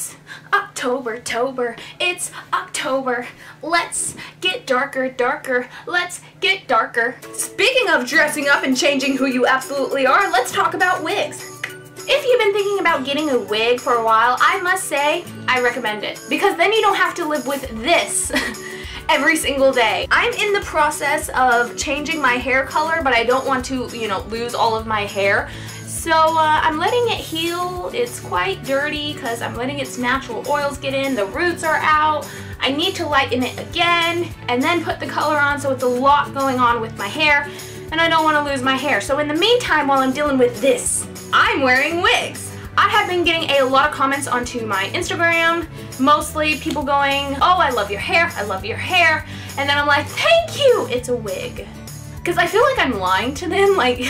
It's October, it's October. Let's get darker, darker, let's get darker. Speaking of dressing up and changing who you absolutely are, let's talk about wigs. If you've been thinking about getting a wig for a while, I must say, I recommend it. Because then you don't have to live with this every single day. I'm in the process of changing my hair color, but I don't want to, lose all of my hair. So I'm letting it heal. It's quite dirty because I'm letting its natural oils get in. The roots are out. I need to lighten it again and then put the color on, so it's a lot going on with my hair and I don't want to lose my hair. So in the meantime, while I'm dealing with this, I'm wearing wigs. I have been getting a lot of comments onto my Instagram, mostly people going, oh, I love your hair, I love your hair. And then I'm like, thank you, it's a wig. Because I feel like I'm lying to them, like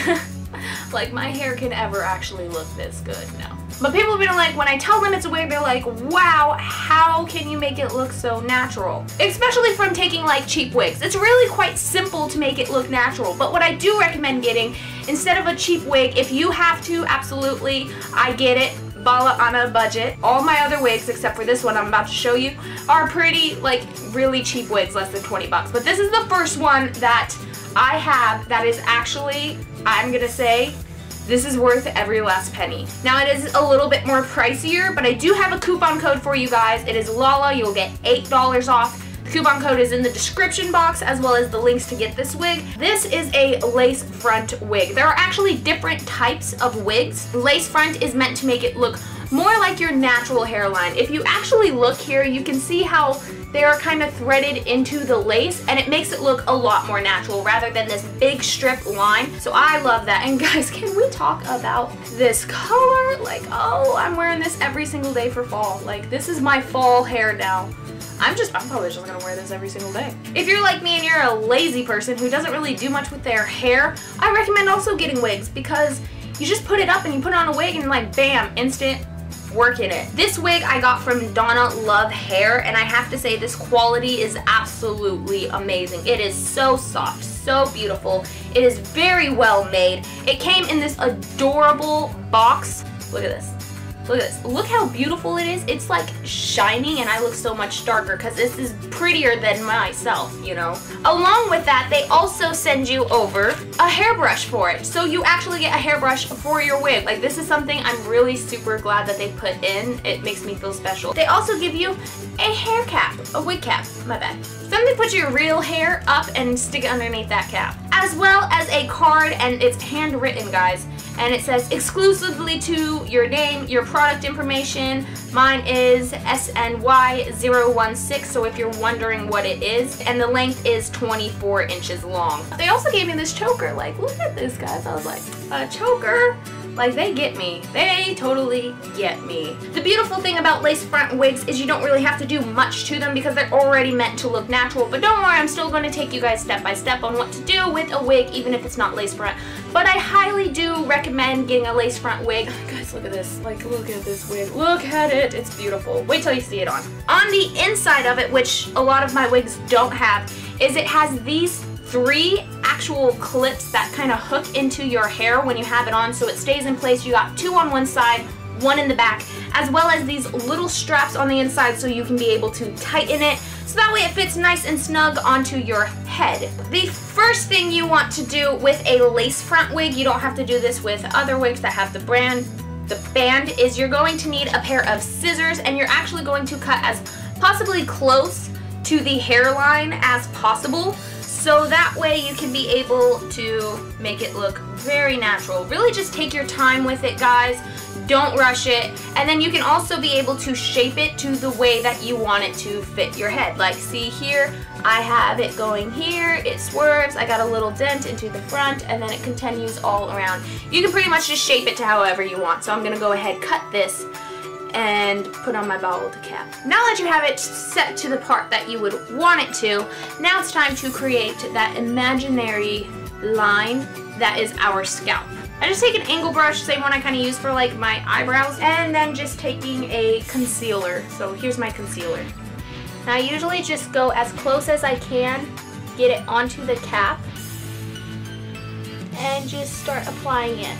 my hair can ever actually look this good, no. But people have been like, when I tell them it's a wig, they're like, wow, how can you make it look so natural? Especially from taking like cheap wigs. It's really quite simple to make it look natural. But what I do recommend getting, instead of a cheap wig, if you have to, absolutely, I get it. Bala, I'm on a budget. All my other wigs, except for this one I'm about to show you, are pretty, really cheap wigs, less than 20 bucks. But this is the first one that I have that is actually, I'm gonna say, this is worth every last penny. Now it is a little bit more pricier, but I do have a coupon code for you guys. It is LALA. You'll get $8 off. The coupon code is in the description box, as well as the links to get this wig. This is a lace front wig. There are actually different types of wigs. Lace front is meant to make it look more like your natural hairline. If you actually look here, you can see how they are kind of threaded into the lace, and it makes it look a lot more natural rather than this big strip line. So I love that. And guys, can we talk about this color? Oh, I'm wearing this every single day for fall. This is my fall hair now. I'm probably just gonna wear this every single day. If you're like me and you're a lazy person who doesn't really do much with their hair, I recommend also getting wigs, because you just put it up and you put on a wig and bam, instant work in it. This wig I got from Donna Love Hair, and I have to say this quality is absolutely amazing. It is so soft, so beautiful. It is very well made. It came in this adorable box. Look at this. Look at this. Look how beautiful it is. It's shining, and I look so much darker because this is prettier than myself, Along with that, they also send you over a hairbrush for it. So you actually get a hairbrush for your wig. This is something I'm really super glad that they put in. It makes me feel special. They also give you a hair cap, a wig cap, my bad. Something to put your real hair up and stick it underneath that cap. As well as a card, and it's handwritten, guys. And it says, exclusively to your name, your product information. Mine is SNY016, so if you're wondering what it is. And the length is 24 inches long. They also gave me this choker. Look at this, guys. I was like, a choker? They get me. They totally get me. The beautiful thing about lace front wigs is you don't really have to do much to them because they're already meant to look natural. But don't worry, I'm still going to take you guys step by step on what to do with a wig, even if it's not lace front. But I highly do recommend getting a lace front wig. Guys, look at this. Look at this wig. Look at it. It's beautiful. Wait till you see it on. On the inside of it, which a lot of my wigs don't have, is it has these 3 actual clips that kind of hook into your hair when you have it on, so it stays in place. You got 2 on one side, 1 in the back, as well as these little straps on the inside so you can be able to tighten it, so that way it fits nice and snug onto your head. The first thing you want to do with a lace front wig, you don't have to do this with other wigs that have the band, is you're going to need a pair of scissors, and you're actually going to cut as possibly close to the hairline as possible, so that way you can be able to make it look very natural. Really just take your time with it, guys. Don't rush it. And then you can also be able to shape it to the way that you want it to fit your head. See here, I have it going here, it swerves, I got a little dent into the front, and then it continues all around. You can pretty much just shape it to however you want. So I'm gonna go ahead, cut this, and put on my bald cap. Now that you have it set to the part that you would want it to, now it's time to create that imaginary line that is our scalp. I just take an angle brush, same one I kind of use for my eyebrows, and then just taking a concealer. So here's my concealer. Now I usually just go as close as I can, get it onto the cap, and just start applying it.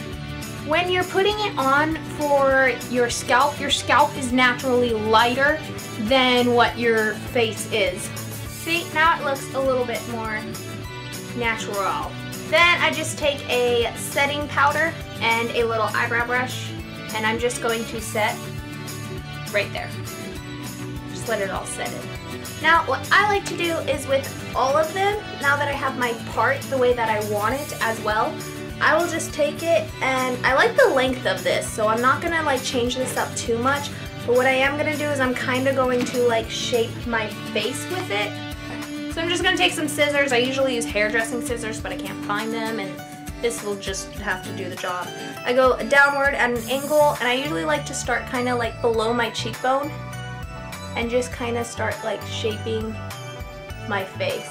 When you're putting it on for your scalp is naturally lighter than what your face is. See, now it looks a little bit more natural. Then I just take a setting powder and a little eyebrow brush, and I'm just going to set right there. Just let it all set in. Now, what I like to do is with all of them, now that I have my part the way that I want it as well, I will just take it, and I like the length of this, so I'm not gonna like change this up too much, but what I am gonna do is I'm kind of going to like shape my face with it. So I'm just gonna take some scissors. I usually use hairdressing scissors, but I can't find them, and this will just have to do the job. I go downward at an angle, and I usually like to start kind of like below my cheekbone and just kind of start like shaping my face.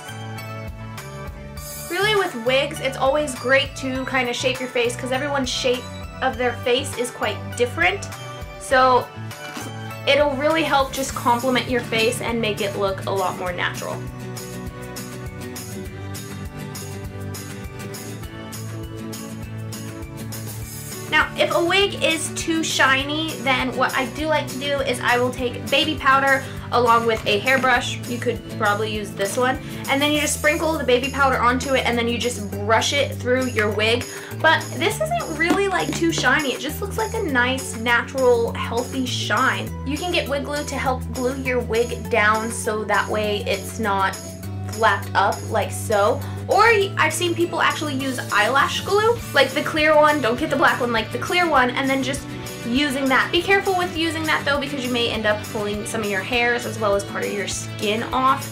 Really with wigs, it's always great to kind of shape your face because everyone's shape of their face is quite different. So it'll really help just complement your face and make it look a lot more natural. Now, if a wig is too shiny, then what I do like to do is I will take baby powder along with a hairbrush. You could probably use this one. And then you just sprinkle the baby powder onto it, and then you just brush it through your wig. But this isn't really like too shiny. It just looks like a nice, natural, healthy shine. You can get wig glue to help glue your wig down so that way it's not flapped up like so. Or I've seen people actually use eyelash glue, like the clear one. Don't get the black one, like the clear one, and then just using that. Be careful with using that though, because you may end up pulling some of your hairs as well as part of your skin off.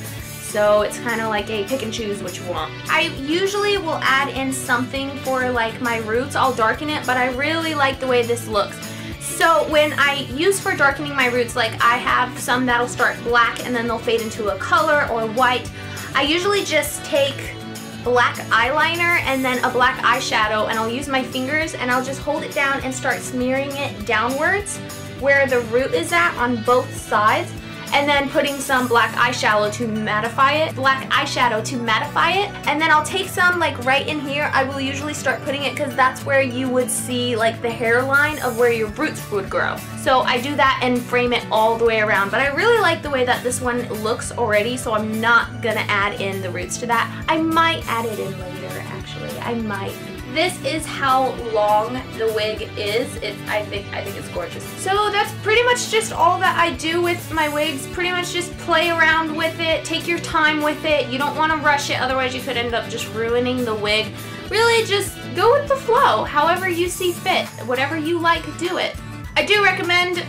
So it's kind of like a pick and choose what you want. I usually will add in something for like my roots. I'll darken it, but I really like the way this looks. So when I use for darkening my roots, like I have some that'll start black and then they'll fade into a color or white. I usually just take black eyeliner and then a black eyeshadow, and I'll use my fingers and I'll just hold it down and start smearing it downwards where the root is at on both sides, and then putting some black eyeshadow to mattify it. And then I'll take some like right in here. I will usually start putting it because that's where you would see like the hairline of where your roots would grow. So I do that and frame it all the way around. But I really like the way that this one looks already, so I'm not gonna add in the roots to that. I might add it in later, actually. I might. This is how long the wig is. I think it's gorgeous. So that's pretty much just all that I do with my wigs. Pretty much just play around with it, take your time with it. You don't want to rush it, otherwise you could end up just ruining the wig. Really just go with the flow, however you see fit. Whatever you like, do it. I do recommend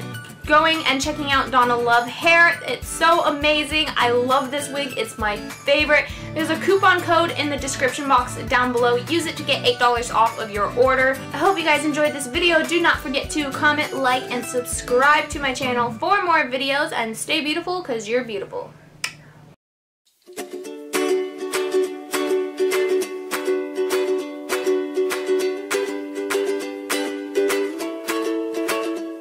going and checking out Donna Love Hair. It's so amazing. I love this wig. It's my favorite. There's a coupon code in the description box down below. Use it to get $8 off of your order. I hope you guys enjoyed this video. Do not forget to comment, like, and subscribe to my channel for more videos, and stay beautiful because you're beautiful.